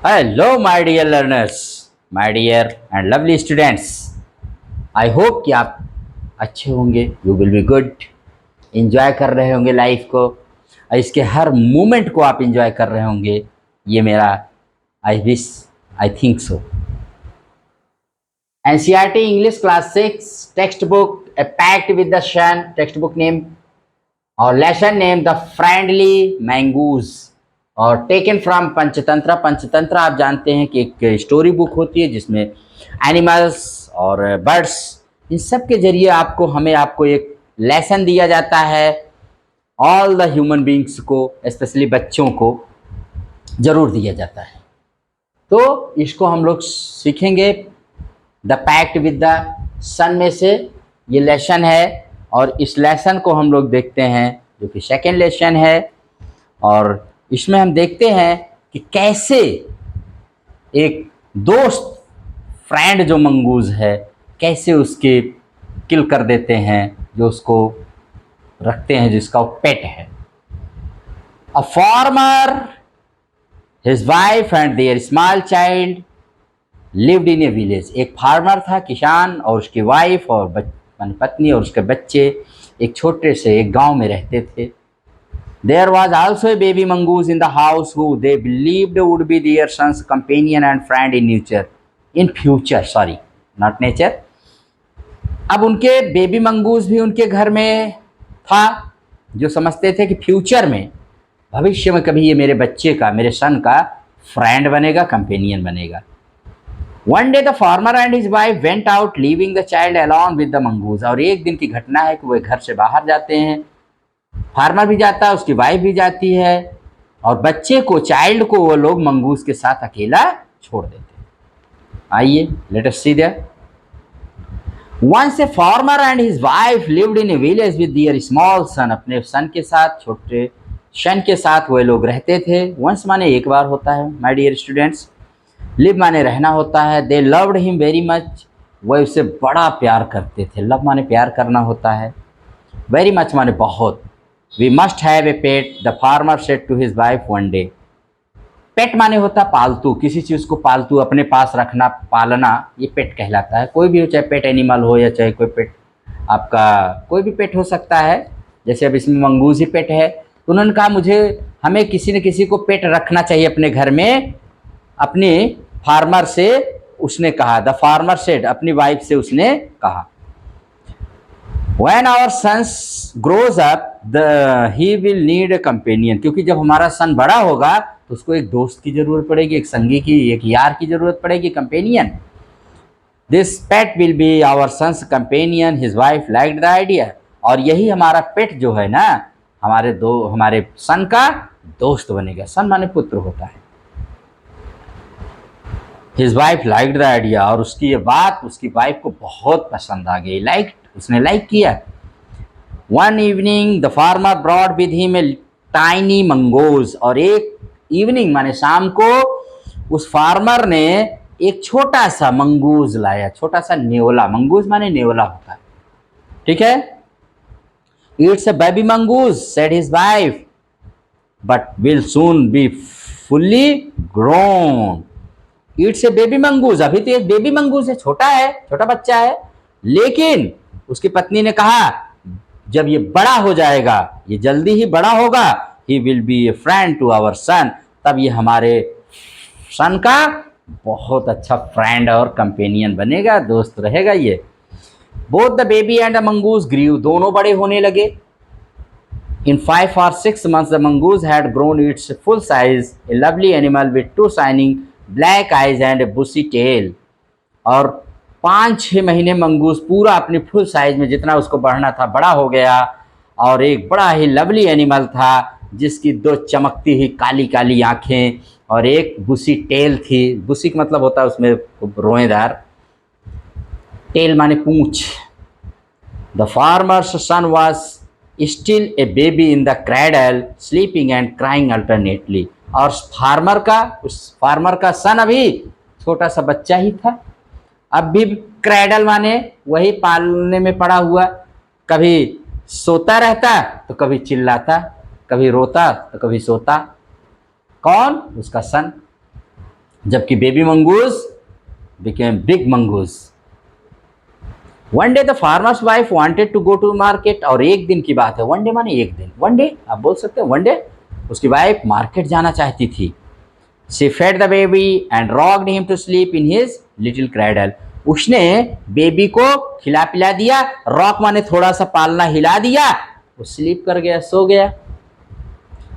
Hello my dear learners, my dear and lovely students. I hope कि आप अच्छे होंगे, you will be good, enjoy कर रहे होंगे लाइफ को और इसके हर मोमेंट को आप इंजॉय कर रहे होंगे। ये मेरा I wish, I think so. NCERT English class 6 text book a pact with the sun, text book name और lesson name the friendly mongoose और टेकन फ्रॉम पंचतंत्र। पंचतंत्र आप जानते हैं कि एक स्टोरी बुक होती है जिसमें एनिमल्स और बर्ड्स इन सब के जरिए आपको एक लेसन दिया जाता है। ऑल द ह्यूमन बींग्स को, स्पेशली बच्चों को ज़रूर दिया जाता है। तो इसको हम लोग सीखेंगे द पैक्ट विद द सन में से ये लेसन है और इस लेसन को हम लोग देखते हैं जो कि सेकेंड लेसन है। और इसमें हम देखते हैं कि कैसे एक दोस्त फ्रेंड जो मंगूज है कैसे उसके किल कर देते हैं, जो उसको रखते हैं जिसका वो पेट है। A farmer, his wife and their small child lived in a village. एक फार्मर था, किसान, और उसकी वाइफ और पत्नी और उसके बच्चे एक छोटे से एक गांव में रहते थे। There was also a baby mongoose in the house who they believed would be their son's companion and friend in nature. In future, sorry, not nature. अब उनके बेबी मंगूज भी उनके घर में था, जो समझते थे कि फ्यूचर में, भविष्य में कभी ये मेरे बच्चे का, मेरे सन का फ्रेंड बनेगा, कंपेनियन बनेगा। One day the farmer and his wife went out, leaving the child alone with the mongoose. और एक दिन की घटना है कि वे घर से बाहर जाते हैं, फार्मर भी जाता है, उसकी वाइफ भी जाती है और बच्चे को, चाइल्ड को वो लोग मंगूस के साथ अकेला छोड़ देते हैं। आइए let us see that. Once a farmer and his wife lived in a village with their small son. अपने सन के साथ, छोटे सन के साथ वे लोग रहते थे। वंस माने एक बार होता है माय डियर स्टूडेंट्स, लिव माने रहना होता है। They loved him very much, वह उसे बड़ा प्यार करते थे। लव माने प्यार करना होता है, वेरी मच माने बहुत। We must have a pet, the farmer said to his wife one day. पेट माने होता पालतू, किसी चीज़ को पालतू अपने पास रखना, पालना, ये पेट कहलाता है। कोई भी हो, चाहे पेट एनिमल हो या चाहे कोई पेट आपका, कोई भी पेट हो सकता है। जैसे अब इसमें मंगूज ही पेट है, तो उन्होंने कहा हमें किसी न किसी को पेट रखना चाहिए अपने घर में। अपने फार्मर से उसने कहा, द फार्मर सेड, अपनी वाइफ से उसने कहा, When our sons grows up, he will need a companion. क्योंकि जब हमारा सन बड़ा होगा तो उसको एक दोस्त की जरूरत पड़ेगी, एक संगी की, एक यार की जरूरत पड़ेगी, companion. This pet will be our son's companion. His wife liked the idea. और यही हमारा पेट जो है ना, हमारे सन का दोस्त बनेगा। सन माने पुत्र होता है। His wife liked the idea, और उसकी ये बात उसकी वाइफ को बहुत पसंद आ गई। उसने लाइक किया। One evening the farmer brought with him a tiny mongoose. और एक इवनिंग माने शाम को उस फार्मर ने एक छोटा सा मंगूज लाया, छोटा सा नेवला। मंगूज माने नेवला होता है, ठीक है। It's a baby mongoose said his wife, but will soon be fully grown. It's a baby mongoose, अभी तो एक बेबी मंगूज है, छोटा है, छोटा बच्चा है। लेकिन उसकी पत्नी ने कहा जब ये बड़ा हो जाएगा, ये जल्दी ही बड़ा होगा, he will be a friend to our son, तब ये हमारे सन का बहुत अच्छा फ्रेंड और कंपेनियन बनेगा, दोस्त रहेगा ये। Both the baby and the mongoose grieve, दोनों बड़े होने लगे। In 5 or 6 months the mongoose had grown its full size, a lovely animal with 2 shining black eyes and a bushy tail. और 5-6 महीने मंगूस पूरा अपनी फुल साइज में, जितना उसको बढ़ना था बड़ा हो गया, और एक बड़ा ही लवली एनिमल था जिसकी 2 चमकती हुई काली काली आँखें और एक बुसी टेल थी। बुसी का मतलब होता है उसमें रोएदार, टेल माने पूंछ। The farmer's son was still a baby in the cradle, sleeping and crying alternately. और उस फार्मर का सन अभी छोटा सा बच्चा ही था, अब भी क्रेडल माने वही पालने में पड़ा हुआ, कभी सोता रहता तो कभी चिल्लाता, कभी रोता तो कभी सोता। कौन? उसका सन। जबकि baby mongoose became big mongoose. One day the farmer's wife wanted to go to market, और एक दिन की बात है, वन डे माने एक दिन, वन डे आप बोल सकते हैं, वन डे उसकी वाइफ मार्केट जाना चाहती थी. She fed the baby and rocked him to sleep in his little cradle. उसने बेबी को खिला पिला दिया, रॉक माने थोड़ा सा पालना हिला दिया, वो स्लीप कर गया, सो गया.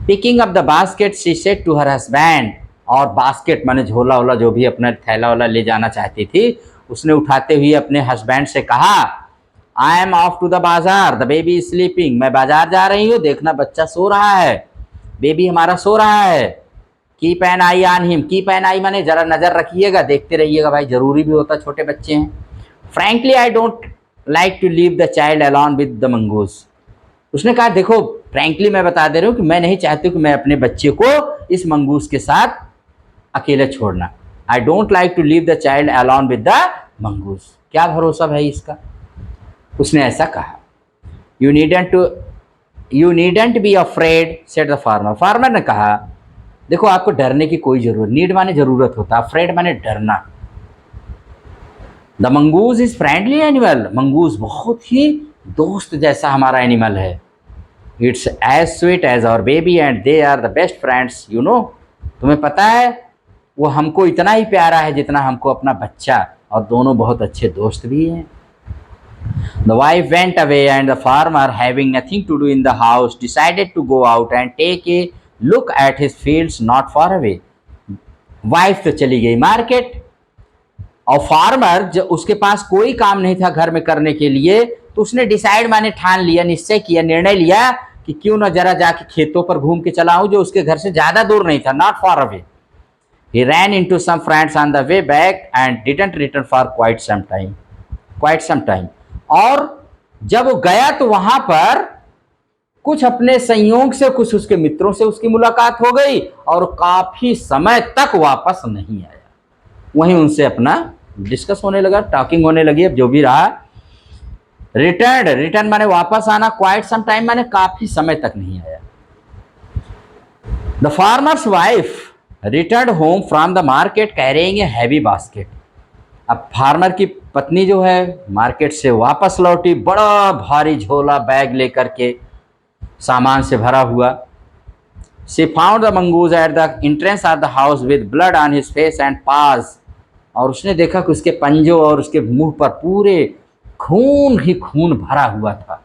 Picking up the basket she said to her husband, और बास्केट माने झोला वोला जो भी अपना थैला वाला ले जाना चाहती थी, उसने उठाते हुए अपने हस्बैंड से कहा, I am off to the bazaar, the baby is sleeping, मैं बाजार जा रही हूँ, देखना बच्चा सो रहा है, बेबी हमारा सो रहा है. Keep an eye on him, keep an eye माने जरा नजर रखिएगा, देखते रहिएगा भाई, जरूरी भी होता, छोटे बच्चे हैं. Frankly I don't like to leave the child alone with the mongoose. उसने कहा, देखो फ्रैंकली मैं बता दे रहा हूँ कि मैं नहीं चाहती हूँ कि मैं अपने बच्चे को इस मंगूस के साथ अकेले छोड़ना. I don't like to leave the child alone with the mongoose. क्या भरोसा भाई इसका, उसने ऐसा कहा. You needn't be afraid said the farmer. Farmer ने कहा, देखो आपको डरने की कोई जरूरत, नीड माने जरूरत होता, अफ्रेड माने डरना. The mongoose is friendly animal, mongoose बहुत ही दोस्त जैसा हमारा एनिमल है. It's as sweet as our baby and they are the best friends, you know. तुम्हें पता है वो हमको इतना ही प्यारा है जितना हमको अपना बच्चा, और दोनों बहुत अच्छे दोस्त भी हैं. The wife went away and the farmer, having nothing to do in the house, decided to go out and take a look at his fields not far away. Wife तो चली गई मार्केट, और फार्मर जब उसके पास कोई काम नहीं था घर में करने के लिए, तो उसने डिसाइड माने ठान लिया, निश्चय किया, निर्णय लिया कि क्यों ना जरा जाके खेतों पर घूम के चला आऊं, जो उसके घर से ज्यादा दूर नहीं था, not far away. He ran into some friends on the way back and didn't return for quite some time. और जब वो गया तो वहां पर कुछ अपने संयोग से, कुछ उसके मित्रों से उसकी मुलाकात हो गई, और काफी समय तक वापस नहीं आया. वहीं उनसे अपना डिस्कस होने लगा, टॉकिंग होने लगी, अब जो भी रहा. रिटर्न माने वापस आना, क्वाइट सम टाइम माने काफी समय तक नहीं आया. The farmer's wife return home from the market carrying a heavy basket. अब फार्मर की पत्नी जो है मार्केट से वापस लौटी, बड़ा भारी झोला बैग लेकर के, सामान से भरा हुआ. She found the mongoose at the entrance of the house with blood on his face and पाज. और उसने देखा कि उसके पंजों और उसके मुंह पर पूरे खून ही खून भरा हुआ था.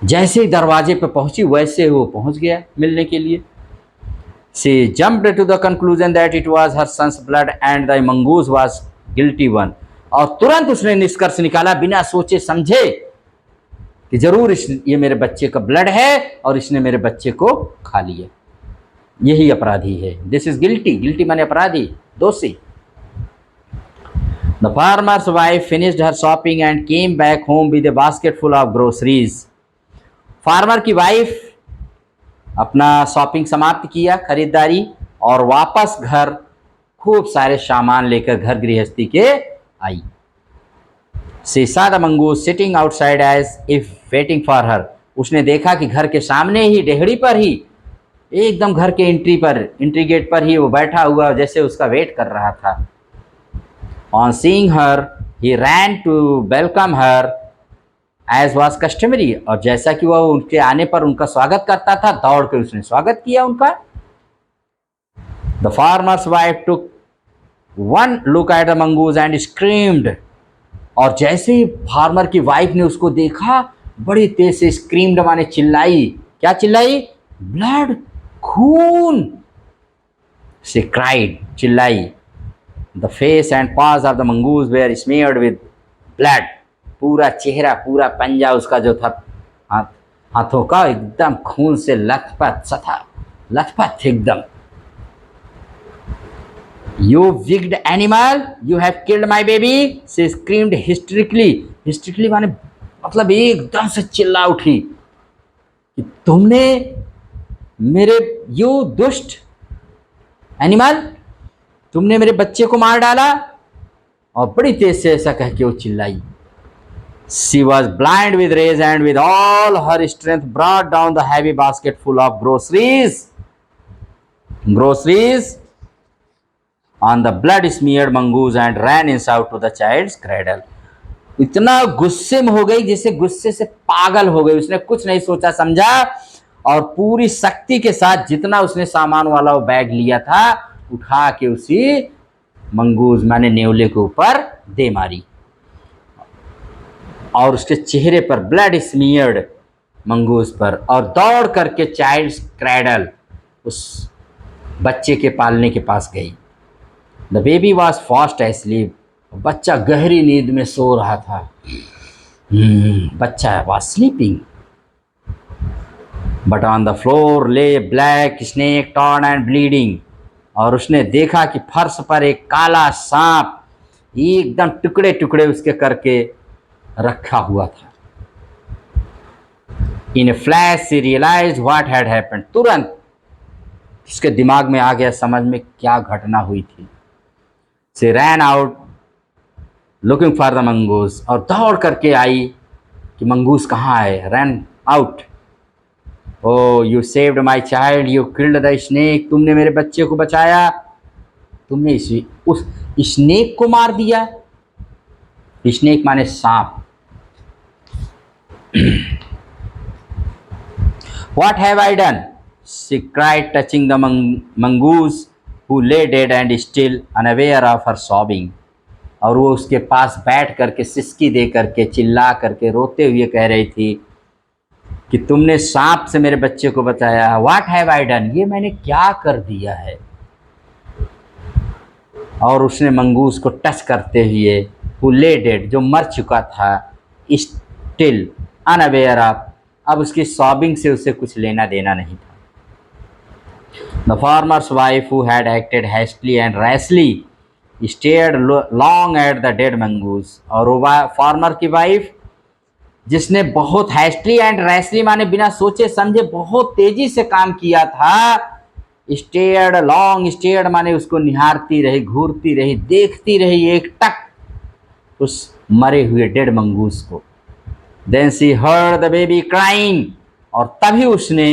जैसे ही दरवाजे पर पहुंची वैसे वो पहुंच गया मिलने के लिए. She jumped to the conclusion that it was her son's blood and the mongoose was guilty one. और तुरंत उसने निष्कर्ष निकाला बिना सोचे समझे कि जरूर ये मेरे बच्चे का ब्लड है और इसने मेरे बच्चे को खा लिया, यही अपराधी है. दिस इज गिल्टी माने अपराधी, दोषी. The farmer's wife finished her shopping and came back home with A basket full of groceries. Farmer की वाइफ अपना शॉपिंग समाप्त किया, खरीदारी, और वापस घर खूब सारे सामान लेकर घर गृहस्थी के आई. She saw the mongoose sitting outside as if waiting for her. उसने देखा कि घर के सामने ही, डेहड़ी पर ही, एकदम घर के एंट्री गेट पर ही वो बैठा हुआ, जैसे उसका वेट कर रहा था. On seeing her, he ran to welcome her as was customary. और जैसा कि वह उनके आने पर उनका स्वागत करता था, दौड़ कर उसने स्वागत किया उनका. The farmer's wife took one look at the mongoose and screamed. और जैसे ही फार्मर की वाइफ ने उसको देखा, बड़ी तेज से स्क्रीम्ड माने चिल्लाई. क्या चिल्लाई? ब्लड, खून. She cried, चिल्लाई. The face and paws of the mongoose were smeared with blood. पूरा चेहरा, पूरा पंजा उसका जो था हाथों का एकदम खून से लथपथ एकदम. You wicked animal, you have killed my baby, she screamed hysterically. Hysterically माने मतलब एकदम से चिल्ला उठी कि तुमने मेरे, you दुष्ट एनिमल, तुमने मेरे बच्चे को मार डाला. और बड़ी तेज से ऐसा कह के वो चिल्लाई. She was blind with rage and with all her strength brought down the heavy basket full of groceries. On the blood smeared mongoose and ran inside to the child's cradle. इतना गुस्से में हो गई, जैसे गुस्से से पागल हो गई। उसने कुछ नहीं सोचा समझा और पूरी शक्ति के साथ जितना उसने सामान वाला वो बैग लिया था उठा के उसी मंगूज माने नेवले के ऊपर दे मारी और उसके चेहरे पर ब्लड स्मीयर्ड मंगूज पर, और दौड़ करके चाइल्ड्स क्रैडल उस बच्चे के पालने के पास गई। The baby was fast asleep. बच्चा गहरी नींद में सो रहा था। बच्चा was sleeping but on the floor lay black snake torn and bleeding. और उसने देखा कि फर्श पर एक काला सांप एकदम टुकड़े टुकड़े उसके करके रखा हुआ था। In a flash she realise what had happened. तुरंत उसके दिमाग में आ गया समझ में क्या घटना हुई थी। She ran out looking for the mongoose. और दौड़ करके आई कि मंगूस कहाँ है। Ran out. Oh you saved my child, you killed the snake. तुमने मेरे बच्चे को बचाया, तुमने उस स्नेक को मार दिया। स्नेक माने सांप। What have I done? She cried, touching the mongoose who lay dead and still unaware of her sobbing. और वो उसके पास बैठ करके सिसकी दे करके चिल्ला करके रोते हुए कह रही थी कि तुमने सांप से मेरे बच्चे को बचाया। What have I done? ये मैंने क्या कर दिया है। और उसने मंगूस को टच करते हुए who lay dead, जो मर चुका था, still unaware of, अब उसकी सॉबिंग से उसे कुछ लेना देना नहीं था। The farmer's wife who had acted hastily and rashly stared long at the dead mongoose. और वो फार्मर की वाइफ जिसने बहुत हैस्टली एंड रैशली माने बिना सोचे समझे बहुत तेजी से काम किया था। स्टेयर्ड लॉन्ग, स्टेयर्ड माने उसको निहारती रही, घूरती रही, देखती रही एक टक उस मरे हुए डेड मंगूस को। Then she heard the baby crying, और तभी उसने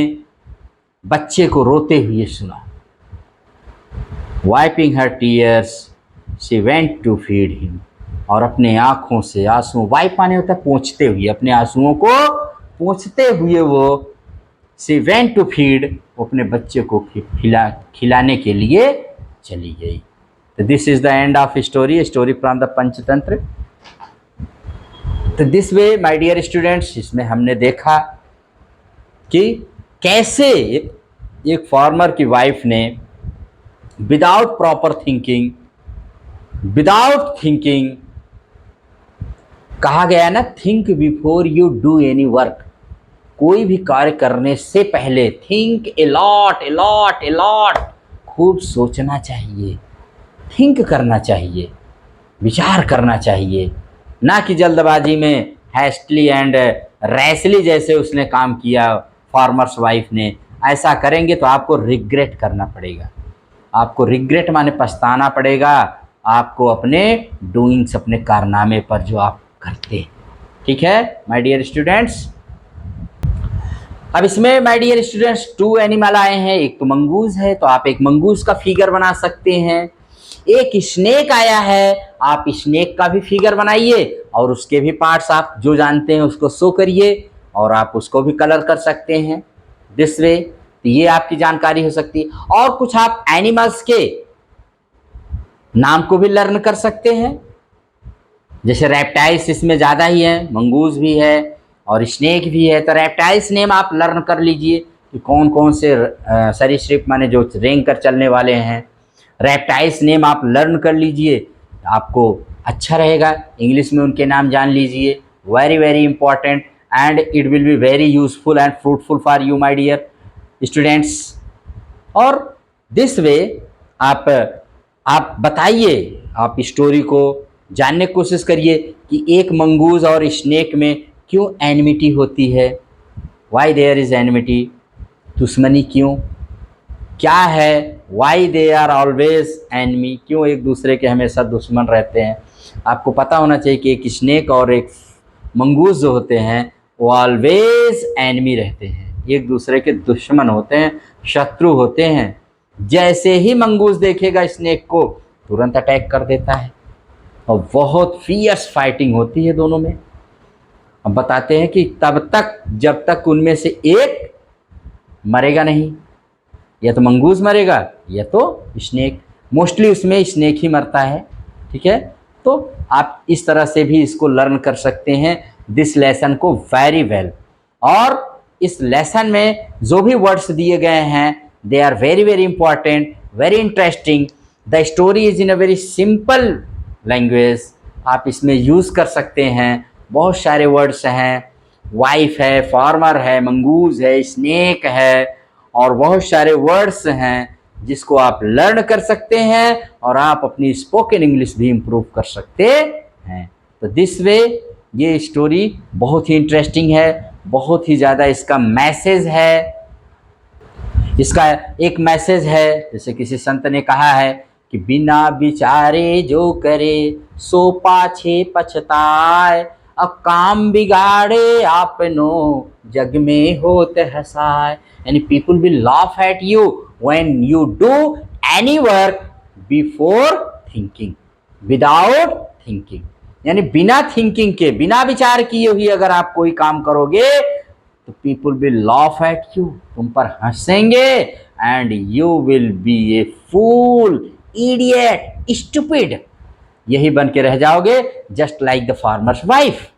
बच्चे को रोते हुए सुना। Wiping her tears, she went to feed him, और अपने आँखों से आंसू, वाइप माने होता है पोंछते हुए, अपने आंसुओं को पोंछते हुए वो she went to feed, वो अपने बच्चे को खिलाने के लिए चली गई। तो this is the end of story from the Panchatantra. तो this way my dear students, इसमें हमने देखा कि कैसे एक फार्मर की वाइफ ने विदाउट प्रॉपर थिंकिंग, कहा गया ना, think before you do any work. कोई भी कार्य करने से पहले थिंक ए लॉट, खूब सोचना चाहिए, थिंक करना चाहिए, विचार करना चाहिए, ना कि जल्दबाजी में हैस्टली एंड रैशली जैसे उसने काम किया फार्मर्स वाइफ ने। ऐसा करेंगे तो आपको रिग्रेट करना पड़ेगा। आपको रिग्रेट माने पछताना पड़ेगा आपको अपने डूइंग्स, अपने कारनामे पर जो आप करते हैं। ठीक है माय डियर स्टूडेंट्स। अब इसमें माय डियर स्टूडेंट्स 2 एनिमल आए हैं। एक तो मंगूज है, तो आप एक मंगूज का फिगर बना सकते हैं। एक स्नेक आया है, आप स्नेक का भी फिगर बनाइए और उसके भी पार्ट्स आप जो जानते हैं उसको शो करिए और आप उसको भी कलर कर सकते हैं दिस वे। तो ये आपकी जानकारी हो सकती है। और कुछ आप एनिमल्स के नाम को भी लर्न कर सकते हैं, जैसे रेप्टाइल्स इसमें ज़्यादा ही है, मंगूज भी है और स्नेक भी है। तो रेप्टाइल्स नेम आप लर्न कर लीजिए कि कौन कौन से सरीसृप माने जो रेंग कर चलने वाले हैं। रेप्टाइल्स नेम आप लर्न कर लीजिए, आपको अच्छा रहेगा। इंग्लिश में उनके नाम जान लीजिए, very very important and it will be very useful and fruitful for you my dear students. और दिस वे आप बताइए, आप स्टोरी को जानने की कोशिश करिए कि एक मंगूज और स्नेक में क्यों एनिमिटी होती है, वाई देयर इज एनिमिटी, दुश्मनी क्यों, क्या है, why they are always enemy, क्यों एक दूसरे के हमेशा दुश्मन रहते हैं। आपको पता होना चाहिए कि एक स्नेक और एक मंगूज जो होते हैं वो ऑलवेज एनिमी रहते हैं, एक दूसरे के दुश्मन होते हैं, शत्रु होते हैं। जैसे ही मंगूज देखेगा स्नेक को तुरंत अटैक कर देता है और बहुत फियर्स फाइटिंग होती है दोनों में। अब बताते हैं कि तब तक जब तक उनमें से एक मरेगा नहीं, या तो मंगूज मरेगा या तो स्नेक। मोस्टली उसमें स्नेक ही मरता है, ठीक है। तो आप इस तरह से भी इसको लर्न कर सकते हैं दिस लेसन को वेरी वेल। और इस लेसन में जो भी वर्ड्स दिए गए हैं they are very very important, very interesting. The story is in a very simple language, आप इसमें यूज़ कर सकते हैं। बहुत सारे वर्ड्स हैं, वाइफ है, फार्मर है, मंगूज है, स्नेक है, और बहुत सारे वर्ड्स हैं जिसको आप लर्न कर सकते हैं और आप अपनी स्पोकन इंग्लिश भी इम्प्रूव कर सकते हैं। तो दिस वे ये स्टोरी बहुत ही इंटरेस्टिंग है, बहुत ही ज़्यादा इसका मैसेज है। इसका एक मैसेज है, जैसे किसी संत ने कहा है कि बिना विचारे जो करे सो पाछे पछताए, अब काम बिगाड़े आपनो जग में होत हसाए। यानी people will laugh at you when you do any work before thinking, without thinking. यानी बिना थिंकिंग के, बिना विचार किए हुए अगर आप कोई काम करोगे तो people will laugh at you, तुम पर हंसेंगे, and you will be a fool, idiot, stupid, यही बन के रह जाओगे, just like the farmer's wife.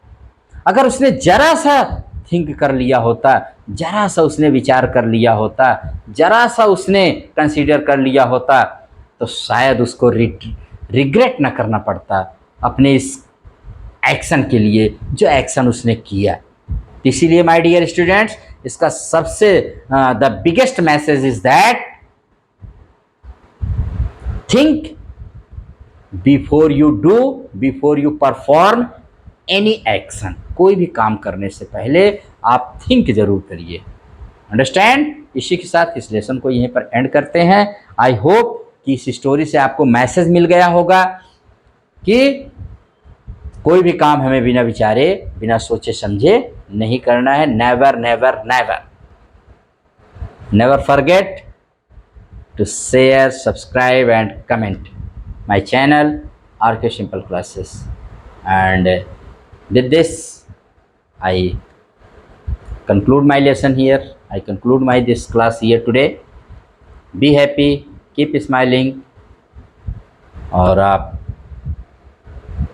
अगर उसने जरा सा थिंक कर लिया होता, जरा सा उसने विचार कर लिया होता, जरा सा उसने कंसीडर कर लिया होता, तो शायद उसको रिग्रेट ना करना पड़ता अपने इस एक्शन के लिए जो एक्शन उसने किया। इसीलिए माय डियर स्टूडेंट्स, इसका सबसे the biggest message is that think before you do, before you perform any action. कोई भी काम करने से पहले आप थिंक जरूर करिए। अंडरस्टैंड। इसी के साथ इस लेसन को यहीं पर एंड करते हैं। आई होप कि इस स्टोरी से आपको मैसेज मिल गया होगा कि कोई भी काम हमें बिना विचारे, बिना सोचे समझे नहीं करना है। Never never never never forget to share, subscribe and comment my channel RK Simple Classes. And with this I conclude my lesson here. I conclude my this class here today. Be happy, keep smiling, और आप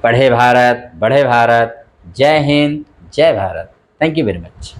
पढ़े भारत, बढ़े भारत। जय हिंद, जय Bharat. Thank you very much.